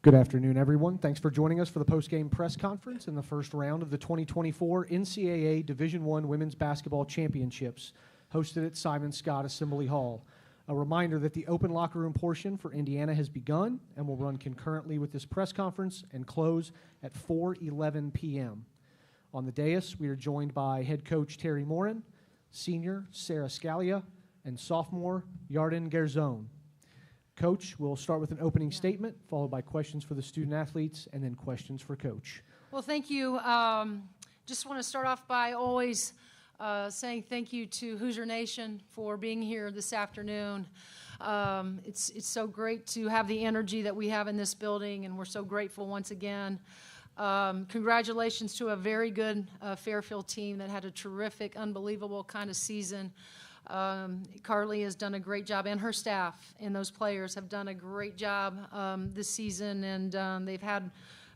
Good afternoon, everyone. Thanks for joining us for the postgame press conference in the first round of the 2024 NCAA Division I Women's Basketball Championships, hosted at Skjodt Assembly Hall. A reminder that the open locker room portion for Indiana has begun and will run concurrently with this press conference and close at 4:11 p.m. On the dais, we are joined by head coach Terry Morin, senior Sarah Scalia, and sophomore Yarden Gerzon. Coach, we'll start with an opening statement, followed by questions for the student athletes, and then questions for Coach. Well, thank you. Just want to start off by always saying thank you to Hoosier Nation for being here this afternoon. It's so great to have the energy that we have in this building, and we're so grateful once again. Congratulations to a very good Fairfield team that had a terrific, unbelievable kind of season. Carly has done a great job, and her staff and those players have done a great job this season, and they've had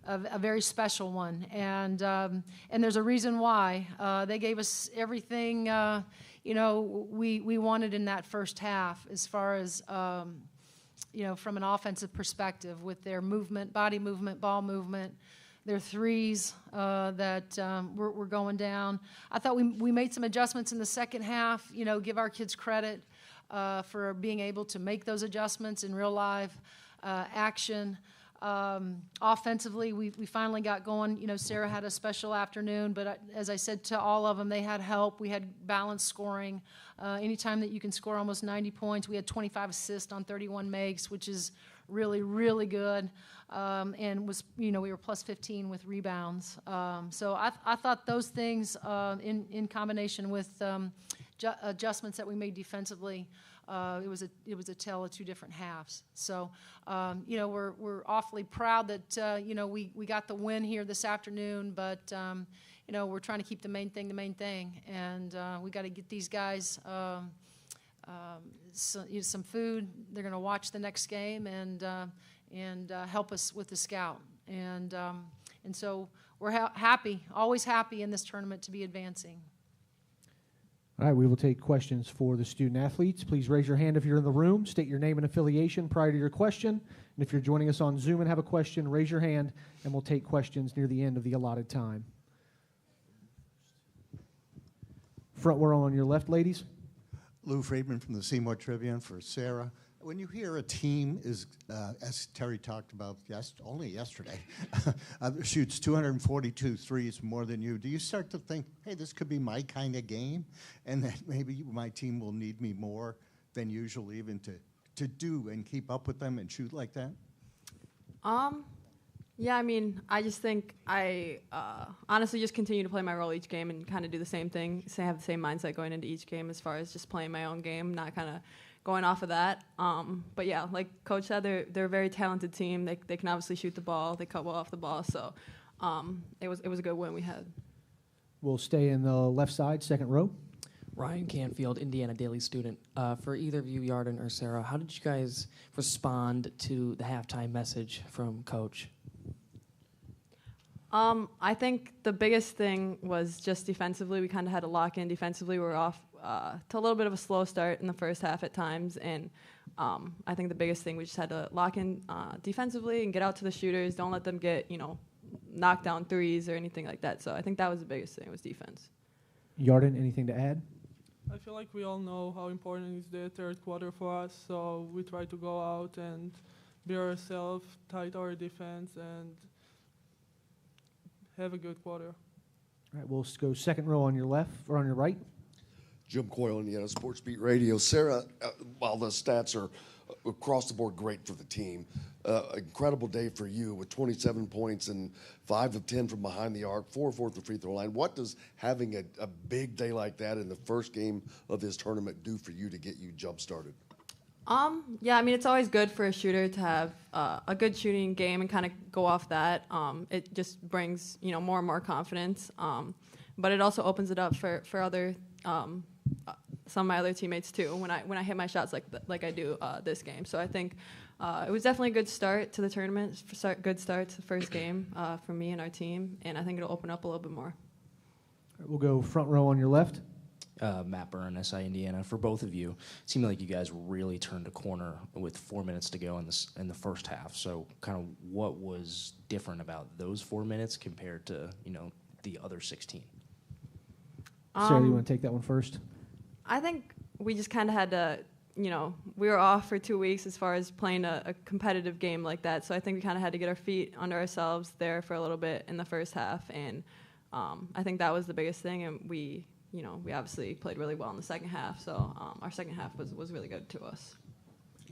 a very special one. And there's a reason why. They gave us everything we wanted in that first half, as far as from an offensive perspective, with their movement, body movement, ball movement. Their threes that were going down. I thought we made some adjustments in the second half. Give our kids credit for being able to make those adjustments in real live action. Offensively, we finally got going. Sarah had a special afternoon, but as I said to all of them, they had help. We had balanced scoring. Anytime that you can score almost 90 points, we had 25 assists on 31 makes, which is really, really good. And we were plus 15 with rebounds. So I thought those things, in combination with adjustments that we made defensively, it was a tale of two different halves. So we're awfully proud that we got the win here this afternoon, but we're trying to keep the main thing, and we got to get these guys some food. They're going to watch the next game and help us with the scout. And so we're happy, always happy in this tournament to be advancing. All right, we will take questions for the student athletes. Please raise your hand if you're in the room. State your name and affiliation prior to your question. And if you're joining us on Zoom and have a question, raise your hand, and we'll take questions near the end of the allotted time. Front row on your left, ladies. Lou Friedman from the Seymour Tribune for Sarah. When you hear a team is, as Terry talked about only yesterday, shoots 242 threes more than you, do you start to think, hey, this could be my kind of game, and that maybe my team will need me more than usual even to do and keep up with them and shoot like that? Yeah, I just think I honestly just continue to play my role each game and kind of do the same thing, have the same mindset going into each game as far as just playing my own game, not kind of going off of that. But yeah, like Coach said, they're a very talented team. They can obviously shoot the ball. They cut well off the ball. So it was a good win we had. We'll stay in the left side, second row. Ryan Canfield, Indiana Daily Student. For either of you, Yarden or Sarah, how did you guys respond to the halftime message from Coach? I think the biggest thing was just defensively. We kind of had to lock in defensively. We were off to a little bit of a slow start in the first half at times, and I think the biggest thing, we just had to lock in defensively and get out to the shooters. Don't let them get, knocked down threes or anything like that. So I think that was the biggest thing, was defense. Yarden, anything to add? I feel like we all know how important is the third quarter for us, so we try to go out and be ourselves, tight our defense, and have a good quarter. All right, we'll go second row on your left, or on your right. Jim Coyle, Indiana Sports Beat Radio. Sarah, while the stats are across the board great for the team, incredible day for you with 27 points and 5 of 10 from behind the arc, 4 of 4 at the free throw line. What does having a big day like that in the first game of this tournament do for you to get you jump-started? Yeah, it's always good for a shooter to have a good shooting game and kind of go off that. It just brings, more and more confidence. But it also opens it up for other some of my other teammates too when I hit my shots like I do this game. So I think it was definitely a good start to the tournament, good start to the first game for me and our team, and I think it'll open up a little bit more. All right, we'll go front row on your left. Matt Byrne, SI Indiana. For both of you, it seemed like you guys really turned a corner with 4 minutes to go in the first half. So kind of what was different about those 4 minutes compared to, the other 16? Sarah, you want to take that one first? I think we just kind of had to, we were off for 2 weeks as far as playing a competitive game like that. So I think we kind of had to get our feet under ourselves there for a little bit in the first half. And I think that was the biggest thing. And we obviously played really well in the second half. So our second half was really good to us.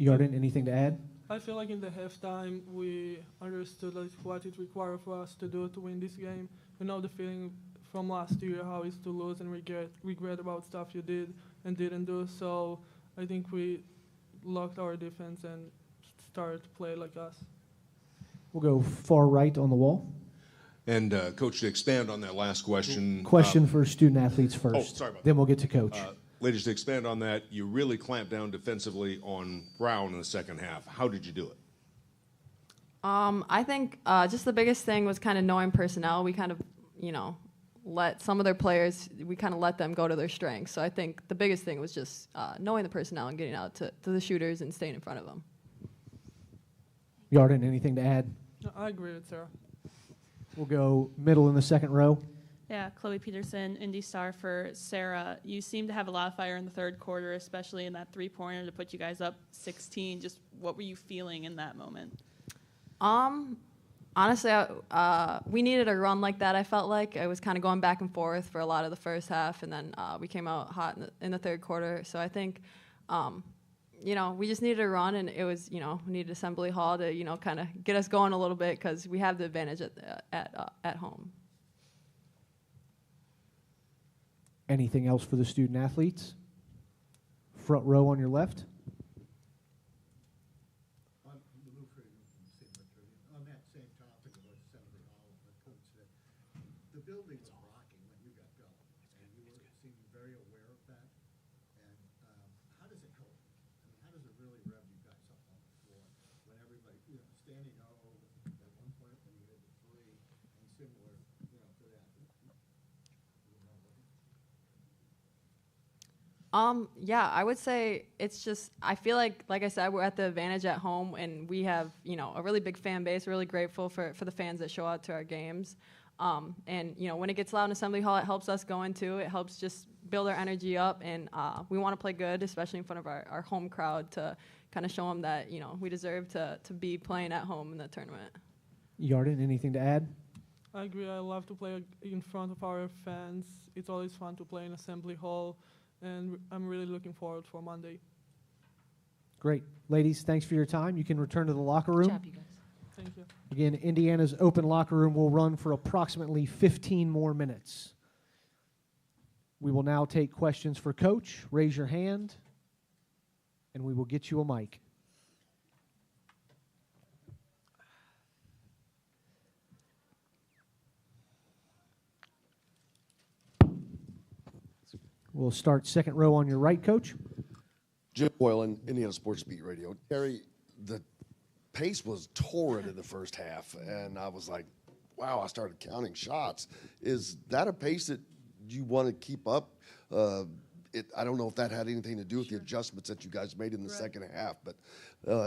Yarden, anything to add? I feel like in the halftime we understood what it required for us to do to win this game. We know the feeling from last year how it's to lose and regret about stuff you did and didn't do. So I think we locked our defense and started to play like us. We'll go far right on the wall. And Coach, to expand on that last question. Question for student athletes first. Oh, sorry about Then we'll get to Coach. Ladies, to expand on that, you really clamped down defensively on Brown in the second half. How did you do it? I think just the biggest thing was kind of knowing personnel. We kind of, let some of their players, we kind of let them go to their strengths. So I think the biggest thing was just knowing the personnel and getting out to the shooters and staying in front of them. Yarden, anything to add? No, I agree with Sarah. We'll go middle in the second row. Yeah, Chloe Peterson, Indy Star for Sarah. You seem to have a lot of fire in the third quarter, especially in that three-pointer to put you guys up 16. Just what were you feeling in that moment? Honestly, we needed a run like that. I felt like I was kind of going back and forth for a lot of the first half, and then we came out hot in the third quarter. So I think, we just needed a run, and it was, we needed Assembly Hall to, kind of get us going a little bit because we have the advantage at home. Anything else for the student athletes? Front row on your left. On that same topic about Assembly Hall, the coach said the building was rocking when you got going, and you seemed very aware of that. And how does it help? I mean, how does it really rev you guys up on the floor when everybody, standing over at one point when you hit the three and similar, to that? Yeah, I would say it's just, I feel like I said, we're at the advantage at home, and we have, a really big fan base. We're really grateful for the fans that show out to our games. And, when it gets loud in Assembly Hall, it helps us go into. It helps just build our energy up, and we want to play good, especially in front of our home crowd, to kind of show them that, we deserve to be playing at home in the tournament. Yarden, anything to add? I agree. I love to play in front of our fans. It's always fun to play in Assembly Hall, and I'm really looking forward for Monday. Great. Ladies, thanks for your time. You can return to the locker room. Good job, you guys. Thank you. Again, Indiana's open locker room will run for approximately 15 more minutes. We will now take questions for Coach. Raise your hand, and we will get you a mic. We'll start second row on your right, Coach. Jim Boylan, Indiana Sports Beat Radio. Terry, the pace was torrid in the first half, and I was like, wow, I started counting shots. Is that a pace that you want to keep up? I don't know if that had anything to do with the adjustments that you guys made in the second half, but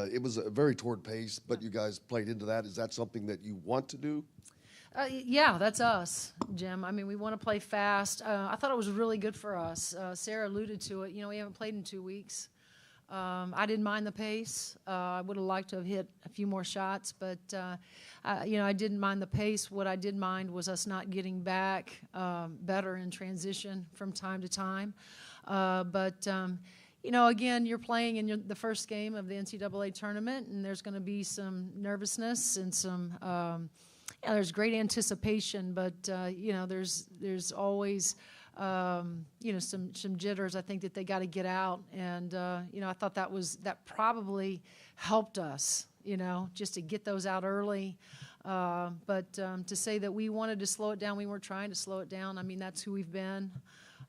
it was a very torrid pace, but you guys played into that. Is that something that you want to do? Yeah, that's us, Jim. I mean, we want to play fast. I thought it was really good for us. Sarah alluded to it. We haven't played in 2 weeks. I didn't mind the pace. I would have liked to have hit a few more shots, but, I didn't mind the pace. What I did mind was us not getting back better in transition from time to time. Again, you're playing in the first game of the NCAA tournament, and there's going to be some nervousness and some there's great anticipation, but there's always some jitters. I think that they got to get out, and I thought that probably helped us, just to get those out early. But to say that we wanted to slow it down, we weren't trying to slow it down. I mean, that's who we've been.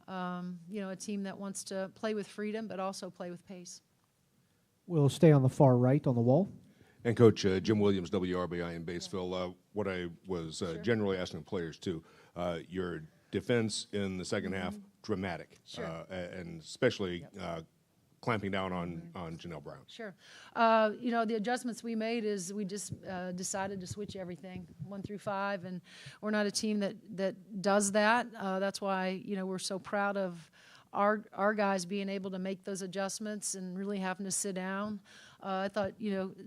A team that wants to play with freedom, but also play with pace. We'll stay on the far right on the wall. And Coach, Jim Williams, WRBI in Batesville. What I was generally asking players too, your defense in the second half dramatic, Sure. and especially clamping down on Janelle Brown. Sure. The adjustments we made is we just decided to switch everything 1 through 5, and we're not a team that does that. That's why we're so proud of our guys being able to make those adjustments and really having to sit down. I thought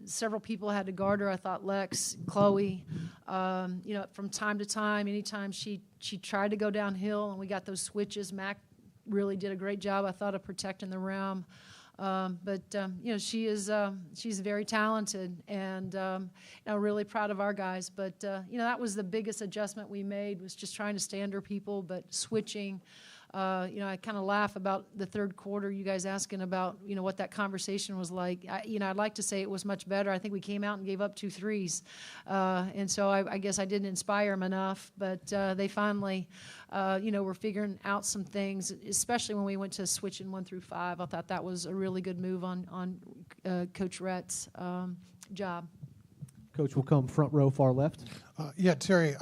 several people had to guard her. I thought Lex, Chloe, from time to time, anytime she tried to go downhill and we got those switches, Mac really did a great job, I thought, of protecting the rim. She's very talented, and really proud of our guys. But that was the biggest adjustment we made, was just trying to stay under people, but switching. I kind of laugh about the third quarter. You guys asking about what that conversation was like. I'd like to say it was much better. I think we came out and gave up 2 threes, and so I guess I didn't inspire them enough. But they finally, were figuring out some things, especially when we went to switching 1 through 5. I thought that was a really good move on Coach Rhett's job. Coach will come front row, far left. Terry,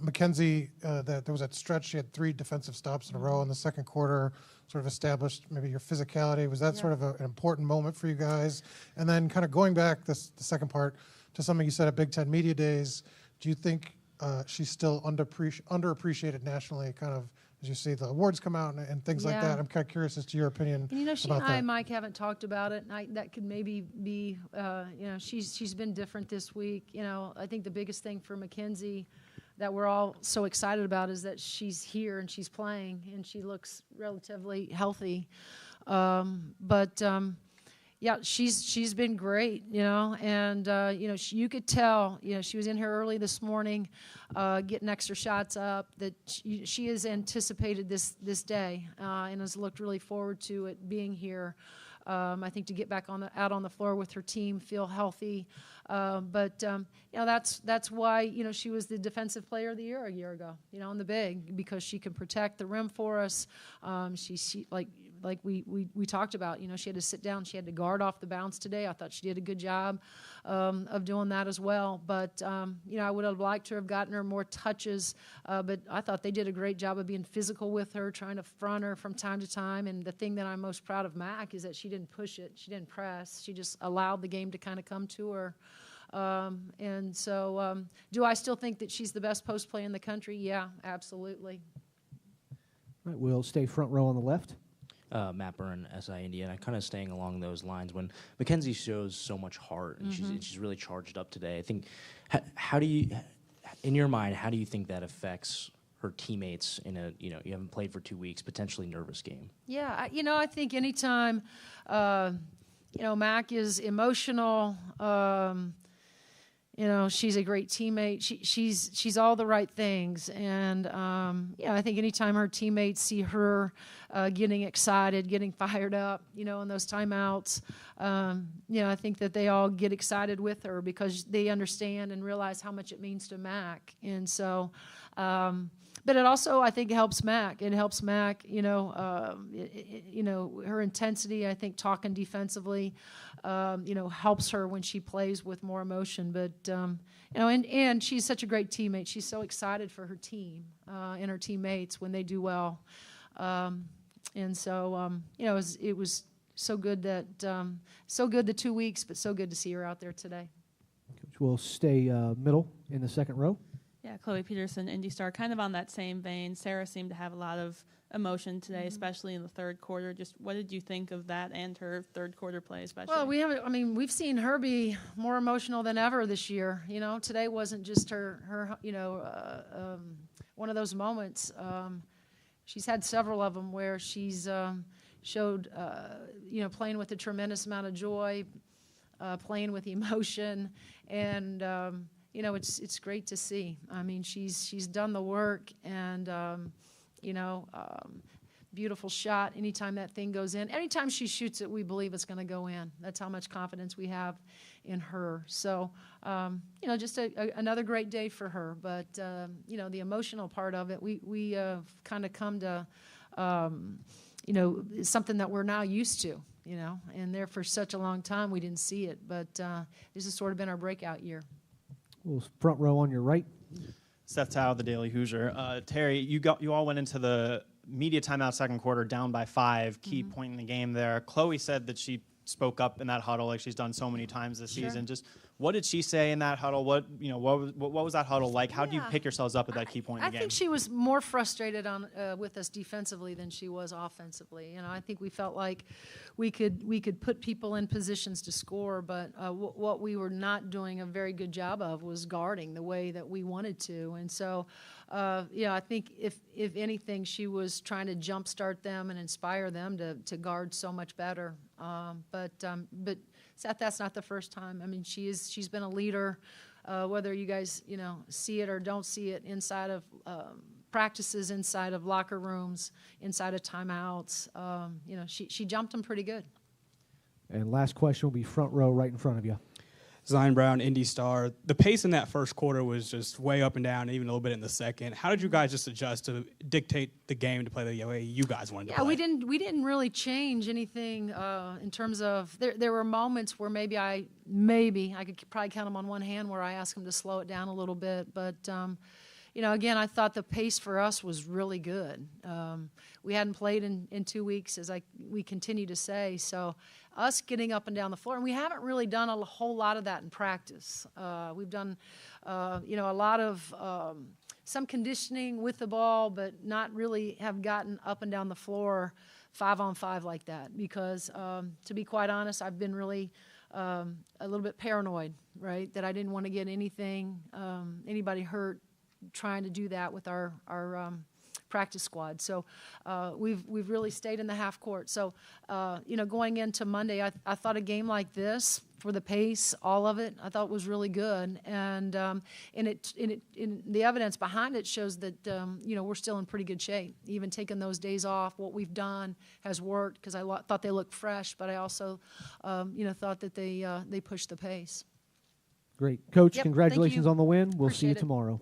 Mackenzie, there was that stretch. She had 3 defensive stops in a row in the second quarter, sort of established maybe your physicality. Was that sort of an important moment for you guys? And then kind of going back, the second part, to something you said at Big Ten Media Days, do you think she's still underappreciated nationally, kind of, as you see the awards come out and things like that? I'm kind of curious as to your opinion she about and I that. and Mike haven't talked about it, and that could maybe be, she's been different this week. I think the biggest thing for Mackenzie that we're all so excited about is that she's here and she's playing, and she looks relatively healthy. She's been great, and you could tell, she was in here early this morning, getting extra shots up, that she has anticipated this day, and has looked really forward to it being here. I think to get back out on the floor with her team, feel healthy, that's why she was the Defensive Player of the Year a year ago, in the big, because she can protect the rim for us. She like we talked about, she had to sit down, she had to guard off the bounce today. I thought she did a good job of doing that as well. But I would have liked to have gotten her more touches, but I thought they did a great job of being physical with her, trying to front her from time to time. And the thing that I'm most proud of Mac is that she didn't push it, she didn't press, she just allowed the game to kind of come to her. Do I still think that she's the best post play in the country? Yeah, absolutely. All right, we'll stay front row on the left. Matt Byrne, SI Indiana, kind of staying along those lines. When Mackenzie shows so much heart and she's really charged up today, I think, how do you, in your mind, how do you think that affects her teammates in a, you haven't played for 2 weeks, potentially nervous game? Yeah, I think anytime, Mac is emotional, she's a great teammate. She's all the right things, and I think anytime her teammates see her getting excited, getting fired up, in those timeouts, I think that they all get excited with her because they understand and realize how much it means to Mac, and so. But it also, I think, helps Mac. It helps Mac, her intensity, I think, talking defensively, helps her when she plays with more emotion. But, and she's such a great teammate. She's so excited for her team and her teammates when they do well. It was so good that, so good the 2 weeks, but so good to see her out there today. Coach, we'll stay middle in the second row. Yeah, Chloe Peterson, Indy Star, kind of on that same vein. Sarah seemed to have a lot of emotion today, especially in the third quarter. Just what did you think of that and her third quarter play especially? Well, we've seen her be more emotional than ever this year. Today wasn't just her one of those moments. She's had several of them where she's showed, playing with a tremendous amount of joy, playing with emotion, and it's great to see. I mean, she's done the work, and beautiful shot. Anytime that thing goes in, anytime she shoots it, we believe it's going to go in. That's how much confidence we have in her. So, just another great day for her. But the emotional part of it, we kind of come to, something that we're now used to. And there for such a long time we didn't see it, but this has sort of been our breakout year. Well, front row on your right. Seth Tao, the Daily Hoosier. Terry, you all went into the media timeout second quarter, down by 5, key point in the game there. Chloe said that she spoke up in that huddle like she's done so many times this season. Just what did she say in that huddle? What was that huddle like? How do you pick yourselves up at that key point in the game? I think she was more frustrated with us defensively than she was offensively. I think we felt like we could put people in positions to score, but what we were not doing a very good job of was guarding the way that we wanted to. And so, I think if anything, she was trying to jumpstart them and inspire them to guard so much better. But Seth, that's not the first time. I mean, she's been a leader, whether you guys see it or don't see it, inside of practices, inside of locker rooms, inside of timeouts. She jumped them pretty good. And last question will be front row, right in front of you. Zion Brown, Indy Star. The pace in that first quarter was just way up and down, even a little bit in the second. How did you guys just adjust to dictate the game to play the way you guys wanted to play? Yeah, we didn't really change anything in terms of there were moments where maybe I could probably count them on one hand where I asked them to slow it down a little bit, but again, I thought the pace for us was really good. We hadn't played in 2 weeks, as we continue to say, so us getting up and down the floor, and we haven't really done a whole lot of that in practice. We've done, a lot of some conditioning with the ball, but not really have gotten up and down the floor 5-on-5 like that. Because to be quite honest, I've been really a little bit paranoid, right? That I didn't want to get anybody hurt trying to do that with our practice squad. So we've really stayed in the half court. So going into Monday, I thought a game like this, for the pace, all of it, I thought was really good. And the evidence behind it shows that we're still in pretty good shape. Even taking those days off, what we've done has worked, because I thought they looked fresh, but I also thought that they pushed the pace. Great, Coach. Yep, congratulations on the win. We'll see you Appreciate it. tomorrow.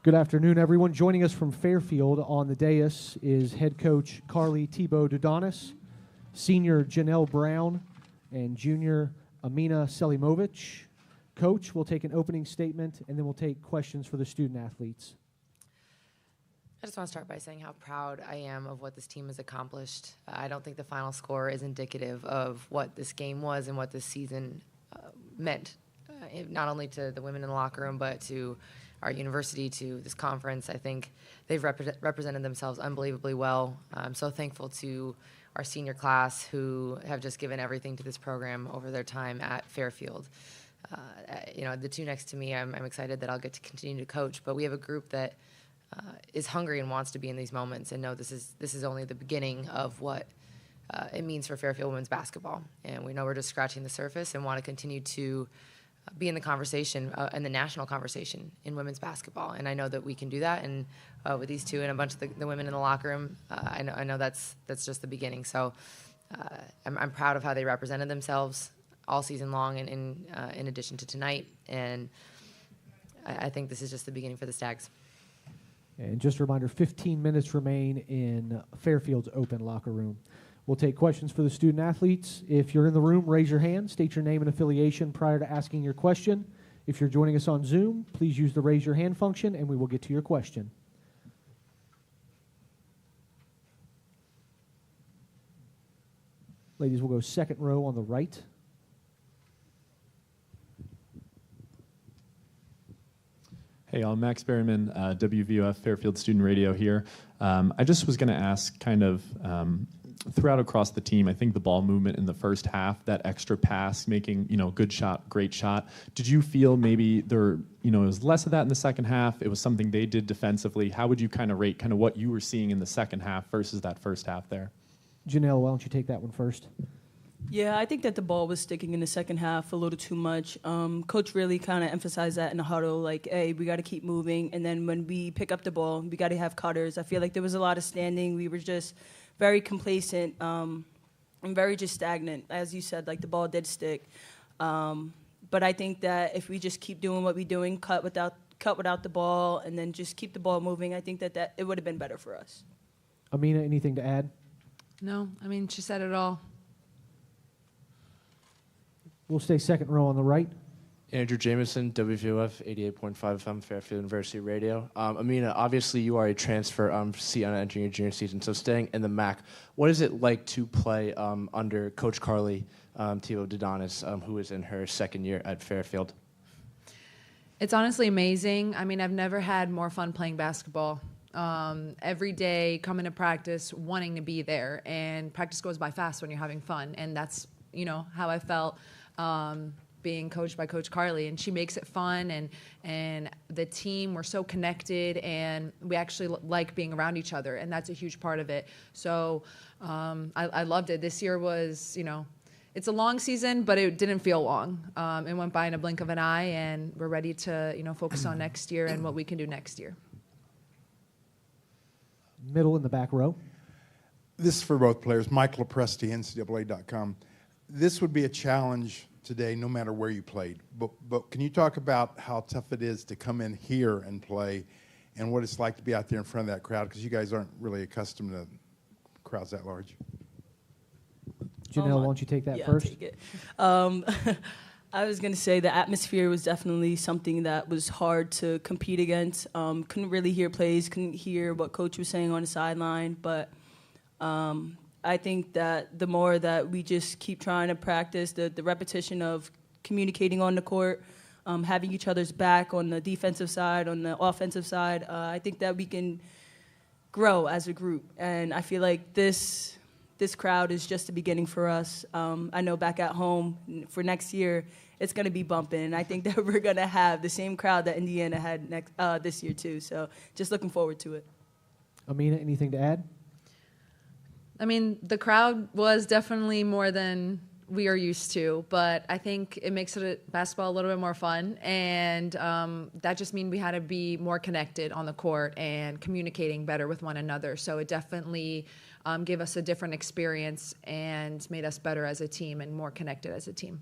Good afternoon, everyone. Joining us from Fairfield on the dais is head coach Carly Tebow-Dodonis, senior Janelle Brown, and junior Amina Selimovic. Coach, we'll take an opening statement, and then we'll take questions for the student athletes. I just want to start by saying how proud I am of what this team has accomplished. I don't think the final score is indicative of what this game was and what this season meant, not only to the women in the locker room, but to our university, to this conference. I think they've represented themselves unbelievably well. I'm so thankful to our senior class who have just given everything to this program over their time at Fairfield. The two next to me, I'm excited that I'll get to continue to coach, but we have a group that is hungry and wants to be in these moments and know this is only the beginning of what it means for Fairfield women's basketball. And we know we're just scratching the surface and want to continue to be in the conversation, in the national conversation in women's basketball. And I know that we can do that. And with these two and a bunch of the women in the locker room, I know that's just the beginning. So I'm proud of how they represented themselves all season long, and in addition to tonight. And I think this is just the beginning for the Stags. And just a reminder, 15 minutes remain in Fairfield's open locker room. We'll take questions for the student athletes. If you're in the room, raise your hand, state your name and affiliation prior to asking your question. If you're joining us on Zoom, please use the raise your hand function and we will get to your question. Ladies, we'll go second row on the right. Hey, I'm Max Berryman, WVOF Fairfield Student Radio here. I just was going to ask kind of throughout across the team, I think the ball movement in the first half, that extra pass, making, good shot, great shot. Did you feel maybe there, it was less of that in the second half? It was something they did defensively. How would you kind of rate kind of what you were seeing in the second half versus that first half there? Janelle, why don't you take that one first? Yeah, I think that the ball was sticking in the second half a little too much. Coach really kind of emphasized that in the huddle, like, hey, we got to keep moving. And then when we pick up the ball, we got to have cutters. I feel like there was a lot of standing. We were just very complacent and very just stagnant. As you said, like the ball did stick. But I think that if we just keep doing what we're doing, cut without the ball, and then just keep the ball moving, I think that it would have been better for us. Amina, anything to add? No, I mean, she said it all. We'll stay second row on the right. Andrew Jameson, WVOF 88.5 FM, Fairfield University Radio. Amina, obviously you are a transfer entering your junior season, so staying in the MAC, what is it like to play under Coach Carly Tio Dodonis, who is in her second year at Fairfield? It's honestly amazing. I mean, I've never had more fun playing basketball. Every day, coming to practice, wanting to be there, and practice goes by fast when you're having fun, and that's, how I felt being coached by Coach Carly, and she makes it fun, and the team, we're so connected, and we actually like being around each other, and that's a huge part of it. So I loved it. This year was, it's a long season, but it didn't feel long. It went by in a blink of an eye, and we're ready to, focus on next year and what we can do next year. Middle in the back row. This is for both players. Mike Lepresti, NCAA.com. This would be a challenge today, no matter where you played. But can you talk about how tough it is to come in here and play, and what it's like to be out there in front of that crowd? Because you guys aren't really accustomed to crowds that large. Janelle, why don't you take that first? I'll take it. I was going to say the atmosphere was definitely something that was hard to compete against. Couldn't really hear plays, couldn't hear what Coach was saying on the sideline, but I think that the more that we just keep trying to practice the repetition of communicating on the court, having each other's back on the defensive side, on the offensive side, I think that we can grow as a group. And I feel like this crowd is just the beginning for us. I know back at home for next year, it's going to be bumping. And I think that we're going to have the same crowd that Indiana had this year too. So just looking forward to it. Amina, anything to add? I mean, the crowd was definitely more than we are used to, but I think it makes basketball a little bit more fun, and that just means we had to be more connected on the court and communicating better with one another. So it definitely gave us a different experience and made us better as a team and more connected as a team.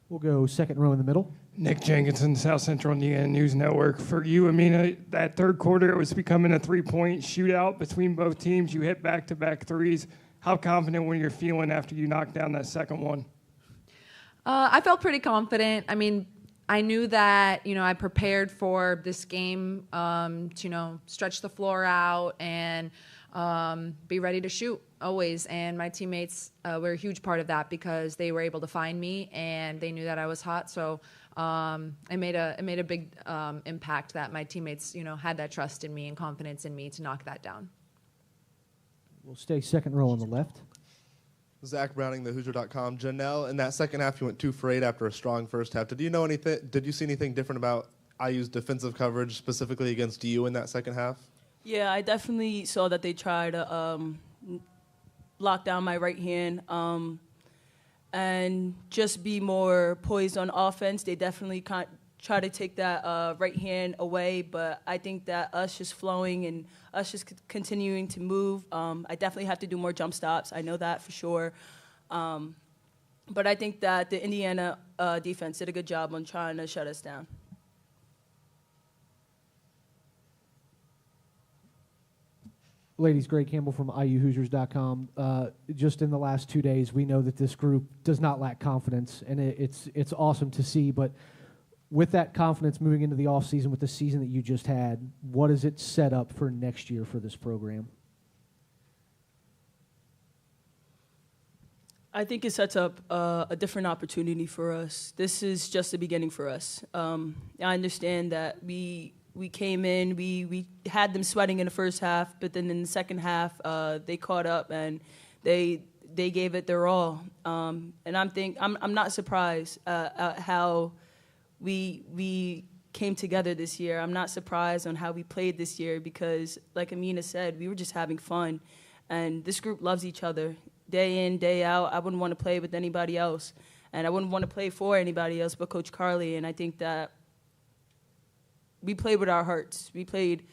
We'll go second row in the middle. Nick Jenkinson, South Central Indiana News Network. For you, Amina, that third quarter, it was becoming a three-point shootout between both teams. You hit back-to-back threes. How confident were you feeling after you knocked down that second one? I felt pretty confident. I mean, I knew that, I prepared for this game to, stretch the floor out and be ready to shoot always. And my teammates were a huge part of that because they were able to find me and they knew that I was hot. So it made a big impact that my teammates, had that trust in me and confidence in me to knock that down. We'll stay second row on the left. Zach Browning, thehoosier.com. Janelle, in that second half, you went 2 for 8 after a strong first half. Did you see anything different about IU's defensive coverage, specifically against you in that second half? Yeah, I definitely saw that they tried to lock down my right hand and just be more poised on offense. They definitely try to take that right hand away, but I think that us just flowing and us just continuing to move, I definitely have to do more jump stops. I know that for sure. But I think that the Indiana defense did a good job on trying to shut us down. Ladies, Greg Campbell from IUHoosiers.com. Just in the last 2 days, we know that this group does not lack confidence, and it's awesome to see. But with that confidence moving into the offseason with the season that you just had, what does it set up for next year for this program? I think it sets up a different opportunity for us. This is just the beginning for us. I understand that we came in, we had them sweating in the first half, but then in the second half, they caught up and they gave it their all. And I'm not surprised at how we came together this year. I'm not surprised on how we played this year because, like Amina said, we were just having fun, and this group loves each other. Day in, day out, I wouldn't want to play with anybody else, and I wouldn't want to play for anybody else but Coach Carly. And I think that we played with our hearts. We played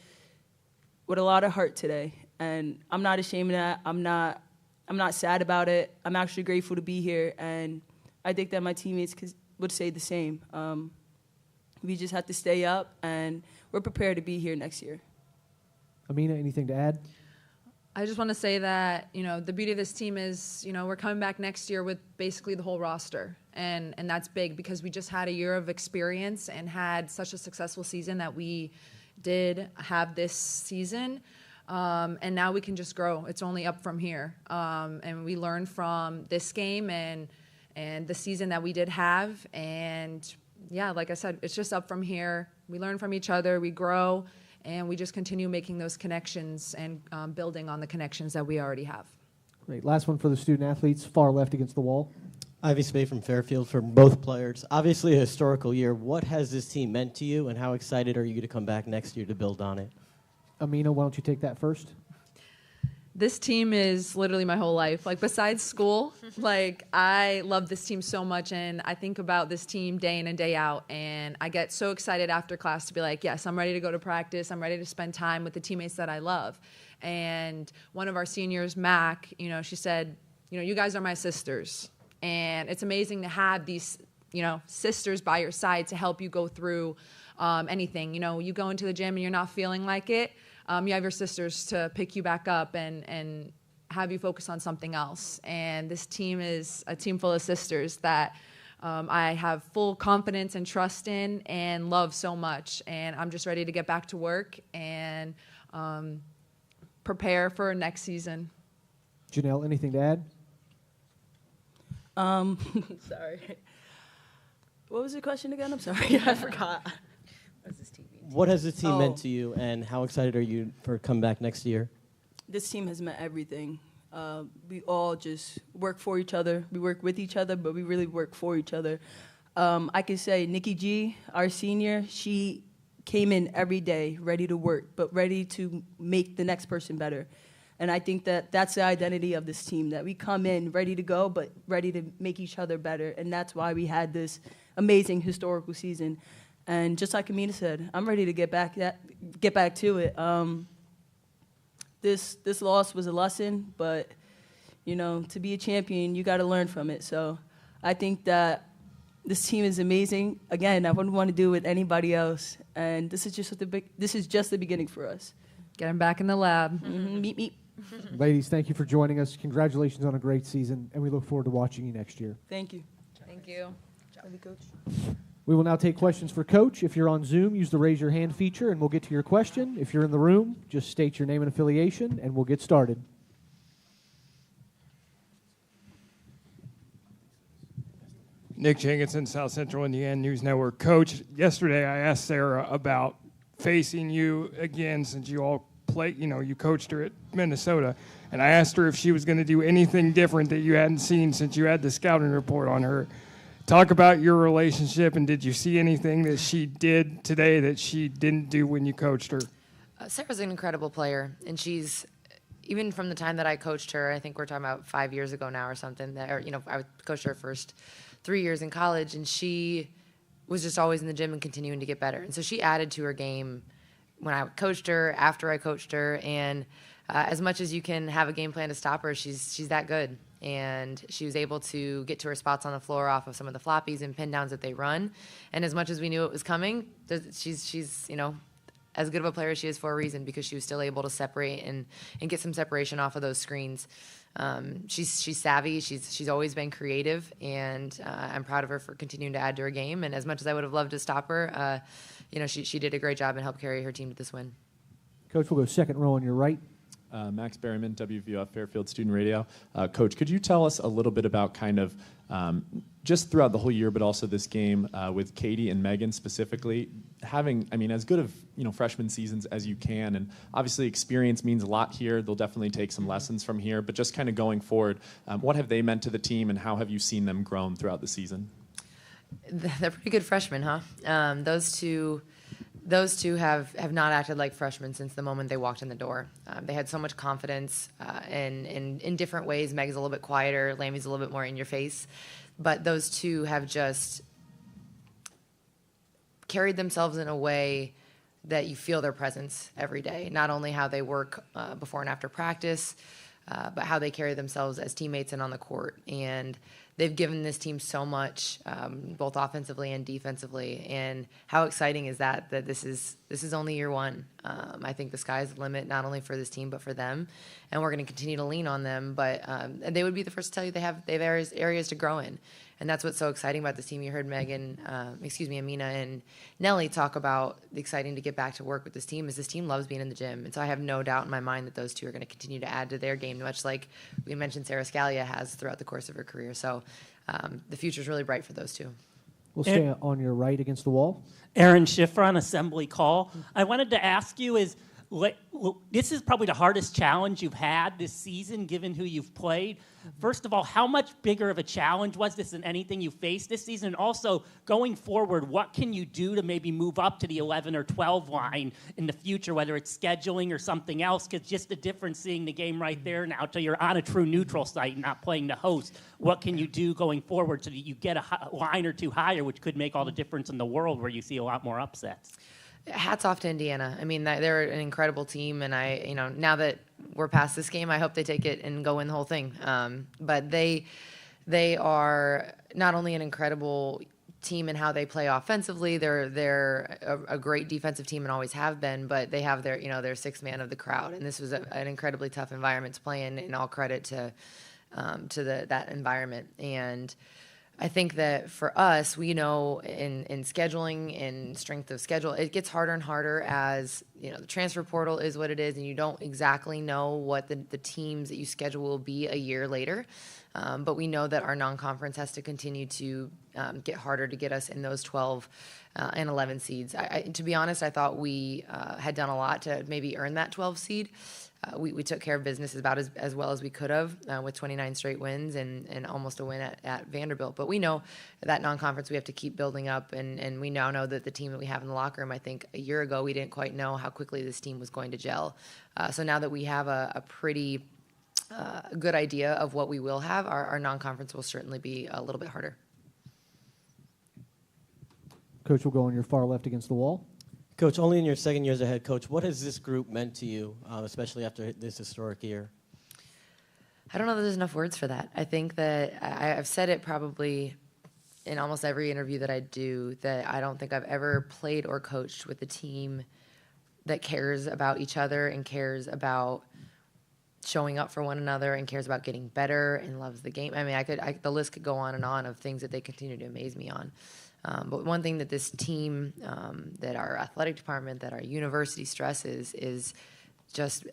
with a lot of heart today, and I'm not ashamed of that. I'm not sad about it. I'm actually grateful to be here, and I think that my teammates would say the same. We just have to stay up, and we're prepared to be here next year. Amina, anything to add? I just want to say that, the beauty of this team is, we're coming back next year with basically the whole roster. And that's big because we just had a year of experience and had such a successful season that we did have this season. And now we can just grow. It's only up from here. And we learned from this game and the season that we did have. And yeah, like I said, it's just up from here. We learn from each other, we grow, and we just continue making those connections and building on the connections that we already have. Great. Last one for the student athletes, far left against the wall. Ivy Spade from Fairfield for both players. Obviously a historical year. What has this team meant to you, and how excited are you to come back next year to build on it? Amina, why don't you take that first? This team is literally my whole life. Like, besides school, I love this team so much, and I think about this team day in and day out, and I get so excited after class to be like, yes, I'm ready to go to practice. I'm ready to spend time with the teammates that I love. And one of our seniors, Mac, she said, you guys are my sisters. And it's amazing to have these, sisters by your side to help you go through anything. You go into the gym and you're not feeling like it. You have your sisters to pick you back up and have you focus on something else. And this team is a team full of sisters that I have full confidence and trust in and love so much. And I'm just ready to get back to work and prepare for next season. Janelle, anything to add? Sorry. What was the question again? I'm sorry, I forgot. What has this team meant to you, and how excited are you for come back next year? This team has meant everything. We all just work for each other. We work with each other, but we really work for each other. I can say Nikki G, our senior, she came in every day ready to work, but ready to make the next person better. And I think that that's the identity of this team, that we come in ready to go, but ready to make each other better. And that's why we had this amazing historical season. And just like Amina said, I'm ready to get back to it. This loss was a lesson, but to be a champion, you got to learn from it. So I think that this team is amazing. Again, I wouldn't want to do it with anybody else, and this is just the beginning for us. Get him back in the lab. Mm-hmm. Meet me. Ladies, thank you for joining us. Congratulations on a great season, and we look forward to watching you next year. Thank you. Thank you. Coach. We will now take questions for Coach. If you're on Zoom, use the raise your hand feature, and we'll get to your question. If you're in the room, just state your name and affiliation, and we'll get started. Nick Jenkinson, South Central Indiana News Network. Coach, yesterday I asked Sarah about facing you again since you all played, you coached her at Minnesota, and I asked her if she was going to do anything different that you hadn't seen since you had the scouting report on her. Talk about your relationship, and did you see anything that she did today that she didn't do when you coached her? Sarah's an incredible player, and she's, even from the time that I coached her, I think we're talking about 5 years ago now or something, I coached her first 3 years in college, and she was just always in the gym and continuing to get better. And so she added to her game when I coached her, after I coached her, and as much as you can have a game plan to stop her, she's that good. And she was able to get to her spots on the floor off of some of the floppies and pin downs that they run. And as much as we knew it was coming, she's as good of a player as she is for a reason, because she was still able to separate and get some separation off of those screens. She's savvy. She's always been creative, and I'm proud of her for continuing to add to her game. And as much as I would have loved to stop her, she did a great job and helped carry her team to this win. Coach, we'll go second row on your right. Max Berryman, WVUF Fairfield Student Radio. Coach, could you tell us a little bit about kind of just throughout the whole year, but also this game with Katie and Megan specifically, having, as good of freshman seasons as you can, and obviously experience means a lot here. They'll definitely take some lessons from here, but just kind of going forward, what have they meant to the team, and how have you seen them grown throughout the season? They're pretty good freshmen, huh? Those two have not acted like freshmen since the moment they walked in the door. They had so much confidence, and in different ways. Meg's a little bit quieter, Lammy's a little bit more in your face, but those two have just carried themselves in a way that you feel their presence every day. Not only how they work before and after practice, but how they carry themselves as teammates and on the court. And they've given this team so much, both offensively and defensively. And how exciting is that this is only year one. I think the sky's the limit, not only for this team, but for them. And we're going to continue to lean on them. But they would be the first to tell you they have areas to grow in. And that's what's so exciting about this team. You heard Amina and Nelly talk about the exciting to get back to work with this team, is this team loves being in the gym. And so I have no doubt in my mind that those two are going to continue to add to their game, much like we mentioned Sarah Scalia has throughout the course of her career. So the future is really bright for those two. We'll stay on your right against the wall. Aaron Schiffer on Assembly Call. I wanted to ask you this is probably the hardest challenge you've had this season, given who you've played. First of all, how much bigger of a challenge was this than anything you faced this season? And also, going forward, what can you do to maybe move up to the 11 or 12 line in the future, whether it's scheduling or something else? Because just the difference seeing the game right there now till you're on a true neutral site and not playing the host. What can you do going forward so that you get a line or two higher, which could make all the difference in the world, where you see a lot more upsets? Hats off to Indiana. They're an incredible team, and now that we're past this game, I hope they take it and go win the whole thing. But they are not only an incredible team in how they play offensively, they're a great defensive team and always have been, but they have their sixth man of the crowd, and this was an incredibly tough environment to play in, and all credit to that environment. And I think that for us, we know in scheduling and strength of schedule, it gets harder and harder as the transfer portal is what it is, and you don't exactly know what the teams that you schedule will be a year later. But we know that our non-conference has to continue to get harder to get us in those 12 and 11 seeds. To be honest, I thought we had done a lot to maybe earn that 12 seed. We took care of business about as well as we could have with 29 straight wins and almost a win at Vanderbilt. But we know that non-conference we have to keep building up, and we now know that the team that we have in the locker room, I think a year ago we didn't quite know how quickly this team was going to gel. So now that we have a pretty good idea of what we will have, our non-conference will certainly be a little bit harder. Coach will go on your far left against the wall. Coach, only in your second year as a head coach, what has this group meant to you, especially after this historic year? I don't know that there's enough words for that. I think that I've said it probably in almost every interview that I do, that I don't think I've ever played or coached with a team that cares about each other and cares about showing up for one another and cares about getting better and loves the game. The list could go on and on of things that they continue to amaze me on. But one thing that this team, that our athletic department, that our university stresses is just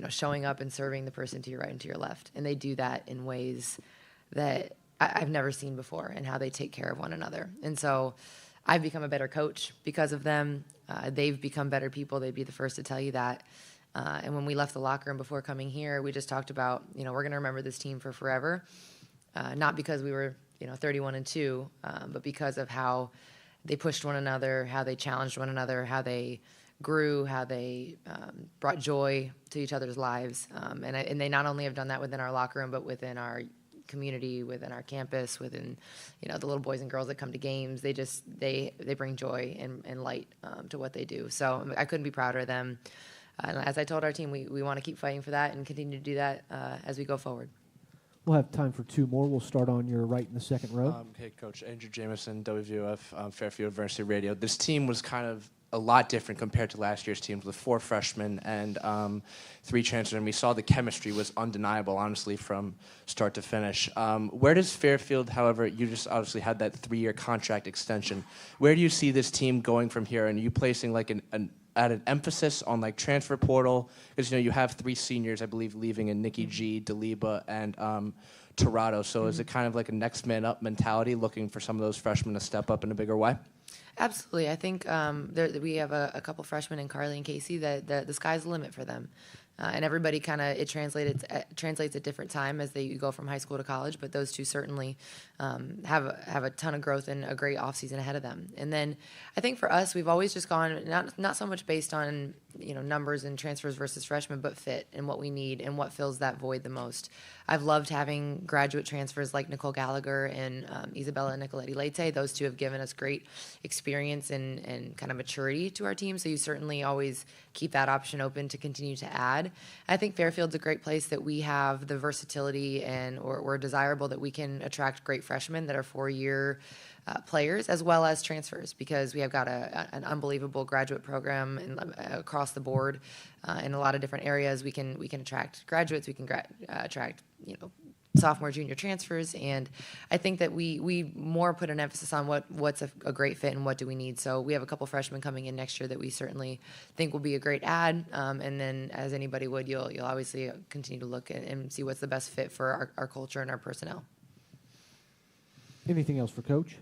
showing up and serving the person to your right and to your left. And they do that in ways that I've never seen before, and how they take care of one another. And so I've become a better coach because of them. They've become better people. They'd be the first to tell you that. And when we left the locker room before coming here, we just talked about, we're going to remember this team for forever. Not because we were 31-2, but because of how they pushed one another, how they challenged one another, how they grew, how they brought joy to each other's lives. And they not only have done that within our locker room, but within our community, within our campus, within the little boys and girls that come to games. They bring joy and light to what they do. So I couldn't be prouder of them. And as I told our team, we want to keep fighting for that and continue to do that as we go forward. We'll have time for two more. We'll start on your right in the second row. Hey, Coach. Andrew Jameson, WVUF, Fairfield Varsity Radio. This team was kind of a lot different compared to last year's teams with 4 freshmen and 3 transfers, and we saw the chemistry was undeniable, honestly, from start to finish. Where does Fairfield, however, you just obviously had that 3-year contract extension, where do you see this team going from here? And are you placing like an added emphasis on like transfer portal? Because you have 3 seniors, I believe, leaving in Nikki G, Daliba, and Torado. So is it kind of like a next man up mentality, looking for some of those freshmen to step up in a bigger way? Absolutely. I think we have a couple freshmen in Carly and Casey that the sky's the limit for them. And everybody kind of, it translates at different time as you go from high school to college, but those two certainly have a ton of growth and a great offseason ahead of them. And then I think for us, we've always just gone, not so much based on numbers and transfers versus freshmen, but fit and what we need and what fills that void the most. I've loved having graduate transfers like Nicole Gallagher and Isabella Nicoletti-Leite. Those two have given us great experience and kind of maturity to our team, so you certainly always keep that option open to continue to add. I think Fairfield's a great place that we have the versatility and we're desirable that we can attract great freshmen that are 4-year players as well as transfers, because we have got an unbelievable graduate program across the board in a lot of different areas. We can attract graduates, we can attract sophomore, junior transfers, and I think that we more put an emphasis on what's a great fit and what do we need. So we have a couple freshmen coming in next year that we certainly think will be a great add, and then as anybody would, you'll obviously continue to look and see what's the best fit for our culture and our personnel. Anything else for Coach?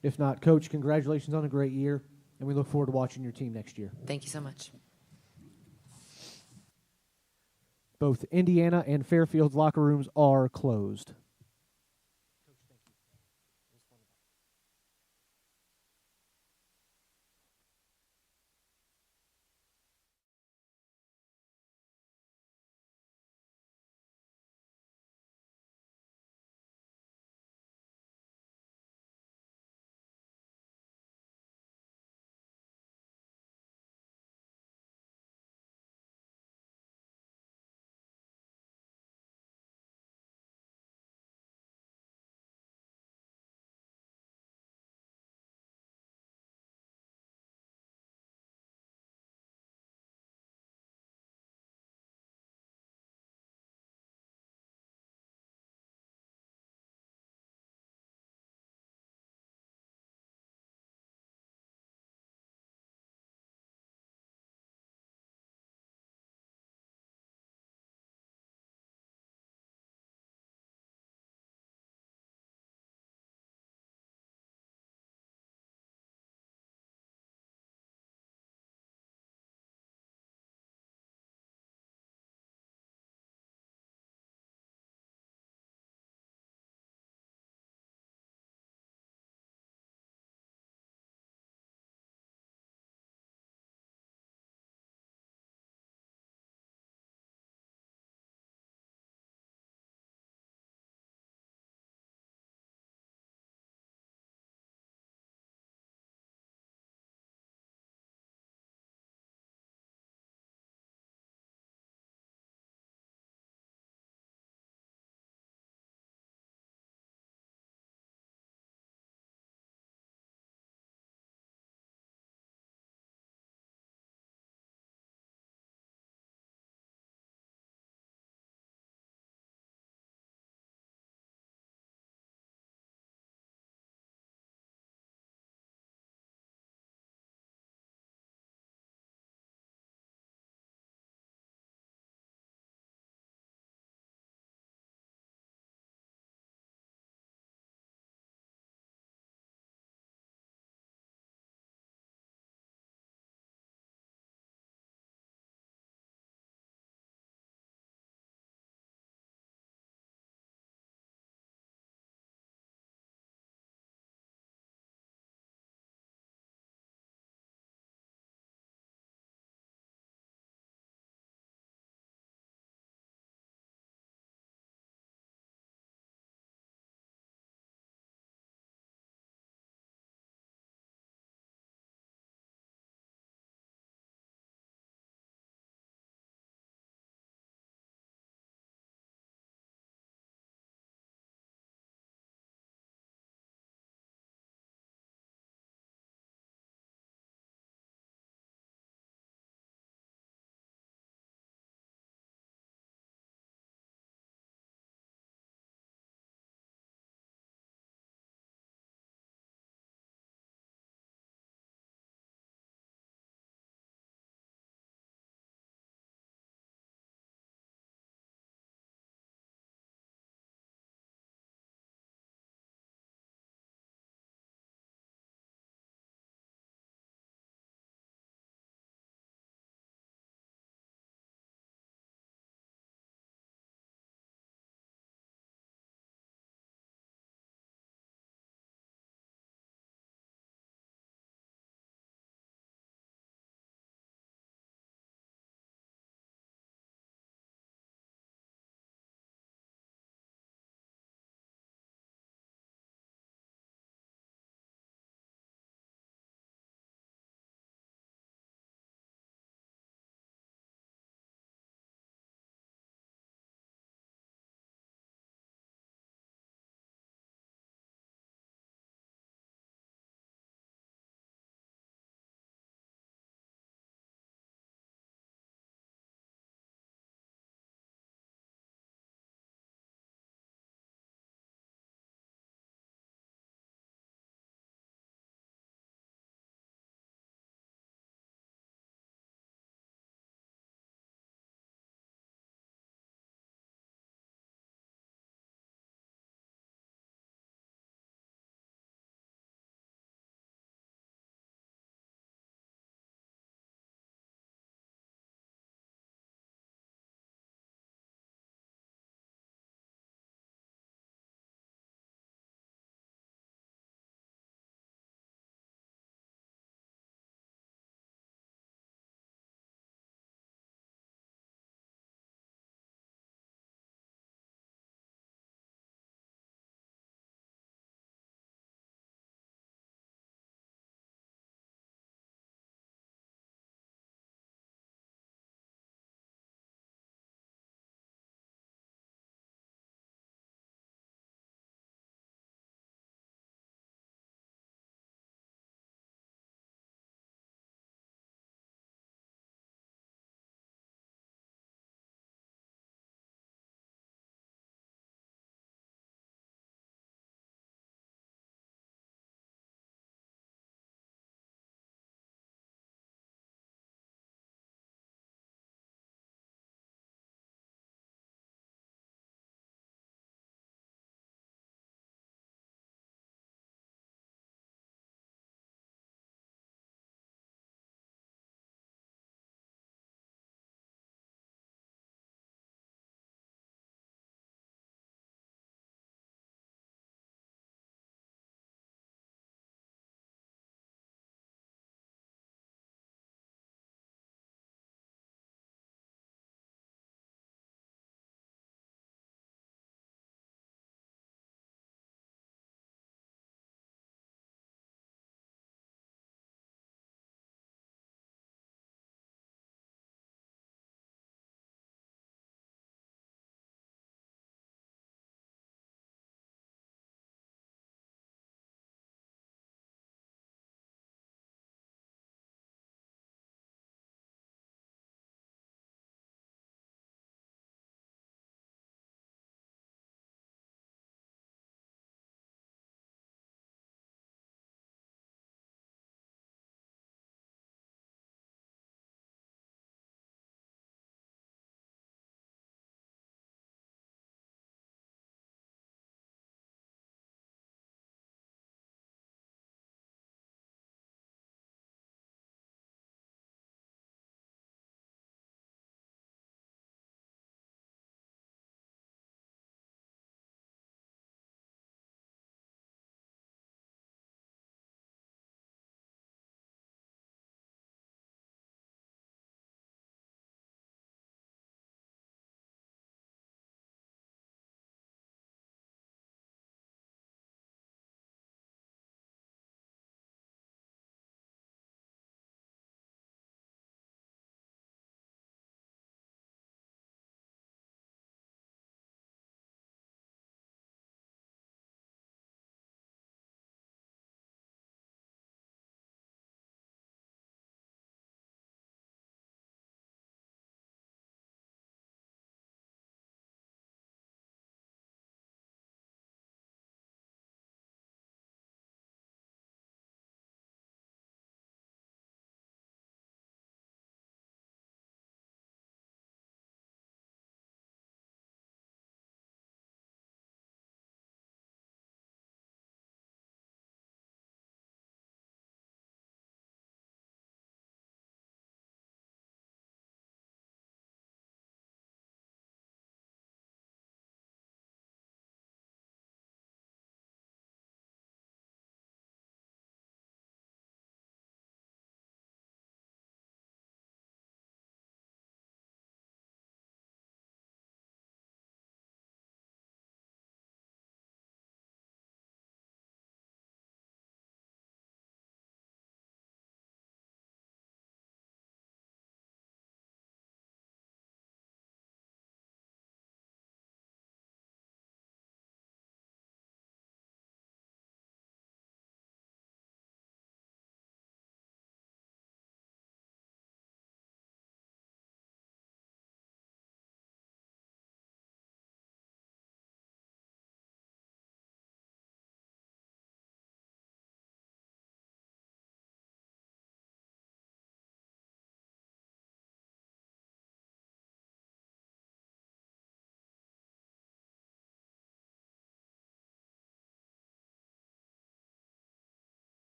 If not, Coach, congratulations on a great year, and we look forward to watching your team next year. Thank you so much. Both Indiana and Fairfield's locker rooms are closed.